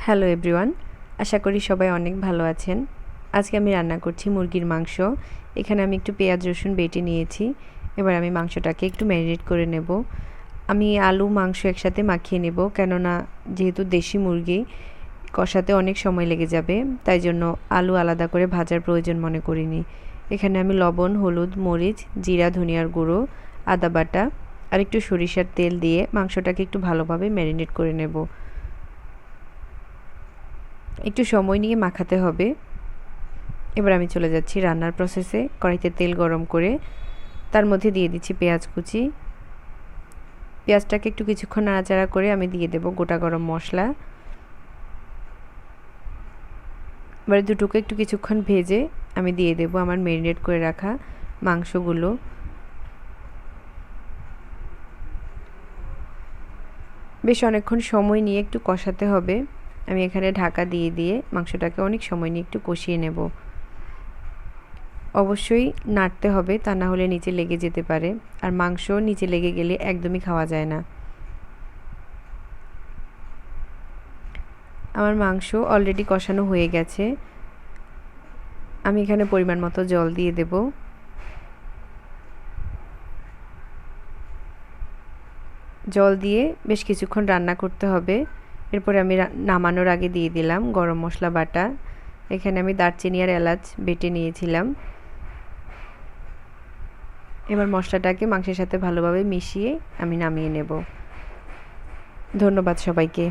Hello everyone, আশা করি সবাই অনেক ভালো আছেন। আজকে আমি রান্না করছি মুরগির মাংস। এখানে আমি একটু পেঁয়াজ রসুন বেটে নিয়েছি। এবার আমি মাংসটাকে একটু ম্যারিনেট করে নেব। আমি আলু মাংস একসাথে মাখিয়ে নেব, কেননা যেহেতু দেশি মুরগি কষাতে অনেক সময় লেগে যাবে, তাই জন্য আলু আলাদা করে ভাজার প্রয়োজন মনে করিনি। এখানে আমি লবণ, হলুদ, মরিচ, জিরা, ধনিয়ার গুঁড়ো, আদা বাটা আর একটু সরিষার তেল দিয়ে মাংসটাকে একটু ভালোভাবে ম্যারিনেট করে নেব। একটু সময় নিয়ে মাখাতে হবে। এবার আমি চলে যাচ্ছি রান্নার প্রসেসে। কড়াইতে তেল গরম করে তার মধ্যে দিয়ে দিচ্ছি পেঁয়াজ কুচি। পেঁয়াজটাকে একটু কিছুক্ষণ নাড়াচাড়া করে আমি দিয়ে দেব গোটা গরম মশলা। এবার দুটোকে একটু কিছুক্ষণ ভেজে আমি দিয়ে দেব আমার ম্যারিনেট করে রাখা মাংসগুলো। বেশ অনেকক্ষণ সময় নিয়ে একটু কষাতে হবে। আমি এখানে ঢাকা দিয়ে দিয়ে মাংসটাকে অনেক সময় নিয়ে একটু কষিয়ে নেব। অবশ্যই নাড়তে হবে, তা না হলে নিচে লেগে যেতে পারে, আর মাংস নিচে লেগে গেলে একদমই খাওয়া যায় না। আমার মাংস অলরেডি কষানো হয়ে গেছে। আমি এখানে পরিমাণ মতো জল দিয়ে দেব। জল দিয়ে বেশ কিছুক্ষণ রান্না করতে হবে। এরপরে আমি নামানোর আগে দিয়ে দিলাম গরম মশলা বাটা। এখানে আমি দারচিনি আর এলাচ বেটে নিয়েছিলাম। এবার মশলাটাকে মাংসের সাথে ভালোভাবে মিশিয়ে আমি নামিয়ে নেব। ধন্যবাদ সবাইকে।